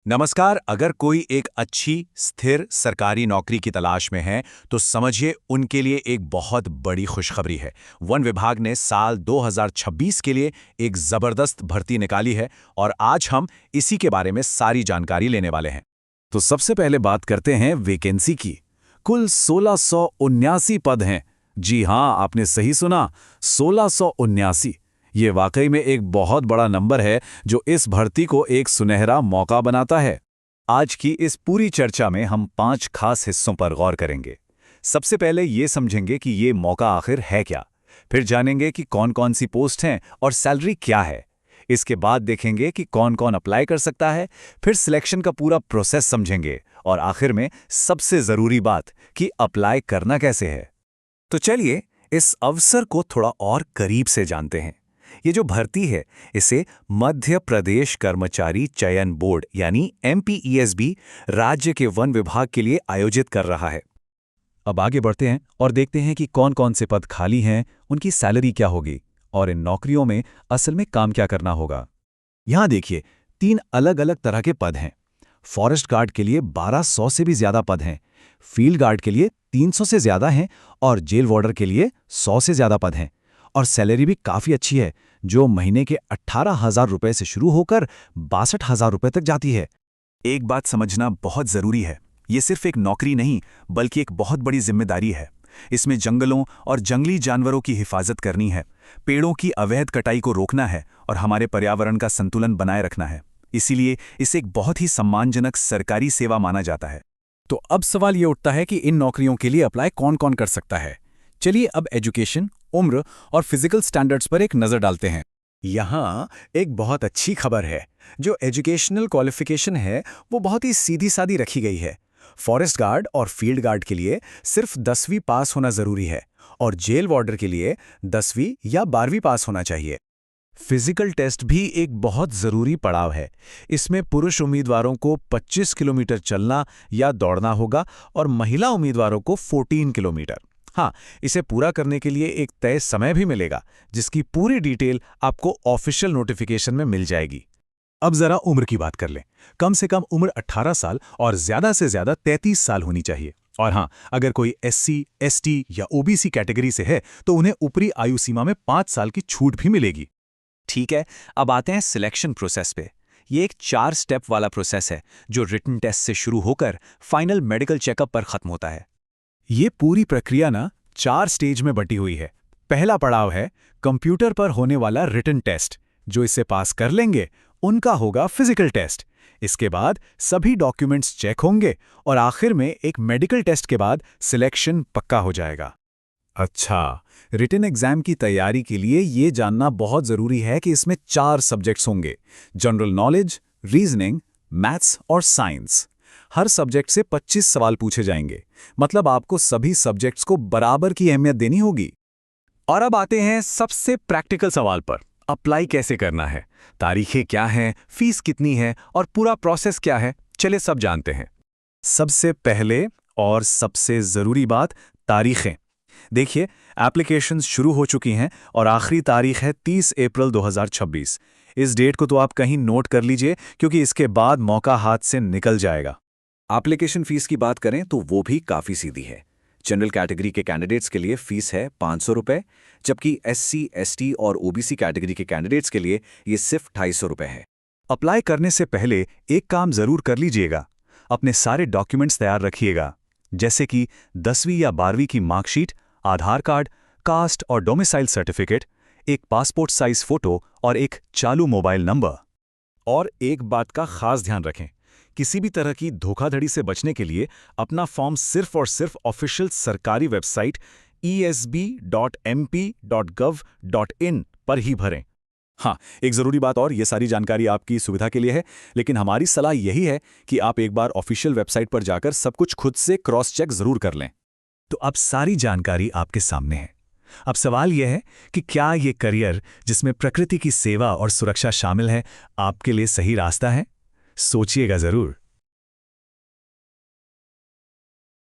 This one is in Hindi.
नमस्कार। अगर कोई एक अच्छी स्थिर सरकारी नौकरी की तलाश में है तो समझिए उनके लिए एक बहुत बड़ी खुशखबरी है। वन विभाग ने साल 2026 के लिए एक जबरदस्त भर्ती निकाली है और आज हम इसी के बारे में सारी जानकारी लेने वाले हैं। तो सबसे पहले बात करते हैं वैकेंसी की। कुल 1679 पद हैं। जी हाँ, आपने सही सुना, 1679। ये वाकई में एक बहुत बड़ा नंबर है जो इस भर्ती को एक सुनहरा मौका बनाता है। आज की इस पूरी चर्चा में हम 5 खास हिस्सों पर गौर करेंगे। सबसे पहले ये समझेंगे कि ये मौका आखिर है क्या। फिर जानेंगे कि कौन कौन सी पोस्ट हैं और सैलरी क्या है। इसके बाद देखेंगे कि कौन कौन अप्लाई कर सकता है। फिर सिलेक्शन का पूरा प्रोसेस समझेंगे और आखिर में सबसे ज़रूरी बात कि अप्लाई करना कैसे है। तो चलिए इस अवसर को थोड़ा और करीब से जानते हैं। ये जो भर्ती है इसे मध्य प्रदेश कर्मचारी चयन बोर्ड यानी MPESB राज्य के वन विभाग के लिए आयोजित कर रहा है। अब आगे बढ़ते हैं और देखते हैं कि कौन कौन से पद खाली हैं, उनकी सैलरी क्या होगी और इन नौकरियों में असल में काम क्या करना होगा। यहाँ देखिए, 3 अलग-अलग तरह के पद हैं। फॉरेस्ट गार्ड के लिए 1200 से भी ज्यादा पद हैं, फील्ड गार्ड के लिए 300 से ज्यादा हैं और जेल वार्डर के लिए 100 से ज्यादा पद हैं। और सैलरी भी काफी अच्छी है, जो महीने के 18,000 रुपए से शुरू होकर 62,000 रुपए तक जाती है। एक बात समझना बहुत जरूरी है, ये सिर्फ एक नौकरी नहीं बल्कि एक बहुत बड़ी जिम्मेदारी है। इसमें जंगलों और जंगली जानवरों की हिफाजत करनी है, पेड़ों की अवैध कटाई को रोकना है और हमारे पर्यावरण का संतुलन बनाए रखना है। इसीलिए इसे एक बहुत ही सम्मानजनक सरकारी सेवा माना जाता है। तो अब सवाल ये उठता है कि इन नौकरियों के लिए अप्लाई कौन कौन कर सकता है। चलिए अब एजुकेशन, उम्र और फिजिकल स्टैंडर्ड्स पर एक नज़र डालते हैं। यहाँ एक बहुत अच्छी खबर है। जो एजुकेशनल क्वालिफिकेशन है वो बहुत ही सीधी सादी रखी गई है। फॉरेस्ट गार्ड और फील्ड गार्ड के लिए सिर्फ 10वीं पास होना ज़रूरी है और जेल वार्डर के लिए 10वीं या 12वीं पास होना चाहिए। फिजिकल टेस्ट भी एक बहुत ज़रूरी पड़ाव है। इसमें पुरुष उम्मीदवारों को 25 किलोमीटर चलना या दौड़ना होगा और महिला उम्मीदवारों को 14 किलोमीटर। हाँ, इसे पूरा करने के लिए एक तय समय भी मिलेगा, जिसकी पूरी डिटेल आपको ऑफिशियल नोटिफिकेशन में मिल जाएगी। अब जरा उम्र की बात कर लें। कम से कम उम्र 18 साल और ज्यादा से ज्यादा 33 साल होनी चाहिए। और हाँ, अगर कोई SC, ST या OBC कैटेगरी से है तो उन्हें ऊपरी आयु सीमा में 5 साल की छूट भी मिलेगी। ठीक है, अब आते हैं सिलेक्शन प्रोसेस पे। ये एक 4 स्टेप वाला प्रोसेस है जो रिटन टेस्ट से शुरू होकर फाइनल मेडिकल चेकअप पर खत्म होता है। ये पूरी प्रक्रिया ना 4 स्टेज में बटी हुई है। पहला पड़ाव है कंप्यूटर पर होने वाला रिटन टेस्ट। जो इसे पास कर लेंगे उनका होगा फिजिकल टेस्ट। इसके बाद सभी डॉक्यूमेंट्स चेक होंगे और आखिर में एक मेडिकल टेस्ट के बाद सिलेक्शन पक्का हो जाएगा। अच्छा, रिटन एग्जाम की तैयारी के लिए ये जानना बहुत ज़रूरी है कि इसमें 4 सब्जेक्ट्स होंगे: जनरल नॉलेज, रीजनिंग, मैथ्स और साइंस। हर सब्जेक्ट से 25 सवाल पूछे जाएंगे, मतलब आपको सभी सब्जेक्ट्स को बराबर की अहमियत देनी होगी। और अब आते हैं सबसे प्रैक्टिकल सवाल पर। अप्लाई कैसे करना है, तारीखें क्या हैं, फीस कितनी है और पूरा प्रोसेस क्या है, चलिए सब जानते हैं। सबसे पहले और सबसे ज़रूरी बात, तारीखें। देखिए, एप्लीकेशंस शुरू हो चुकी हैं और आखिरी तारीख है 30 अप्रैल 2026। इस डेट को तो आप कहीं नोट कर लीजिए, क्योंकि इसके बाद मौका हाथ से निकल जाएगा। एप्लीकेशन फीस की बात करें तो वो भी काफ़ी सीधी है। जनरल कैटेगरी के कैंडिडेट्स के लिए फ़ीस है 500 रुपये, जबकि SC, ST और OBC कैटेगरी के कैंडिडेट्स के लिए ये सिर्फ 250 रुपये है। अप्लाई करने से पहले एक काम ज़रूर कर लीजिएगा, अपने सारे डॉक्यूमेंट्स तैयार रखिएगा, जैसे कि 10वीं या 12वीं की मार्कशीट, आधार कार्ड, कास्ट और डोमिसाइल सर्टिफिकेट, एक पासपोर्ट साइज फ़ोटो और एक चालू मोबाइल नंबर। और एक बात का खास ध्यान रखें, किसी भी तरह की धोखाधड़ी से बचने के लिए अपना फॉर्म सिर्फ और सिर्फ ऑफिशियल सरकारी वेबसाइट esb.mp.gov.in पर ही भरें। हाँ, एक ज़रूरी बात और, ये सारी जानकारी आपकी सुविधा के लिए है, लेकिन हमारी सलाह यही है कि आप एक बार ऑफिशियल वेबसाइट पर जाकर सब कुछ खुद से क्रॉस चेक ज़रूर कर लें। तो अब सारी जानकारी आपके सामने है। अब सवाल यह है कि क्या ये करियर जिसमें प्रकृति की सेवा और सुरक्षा शामिल है, आपके लिए सही रास्ता है? सोचिएगा ज़रूर।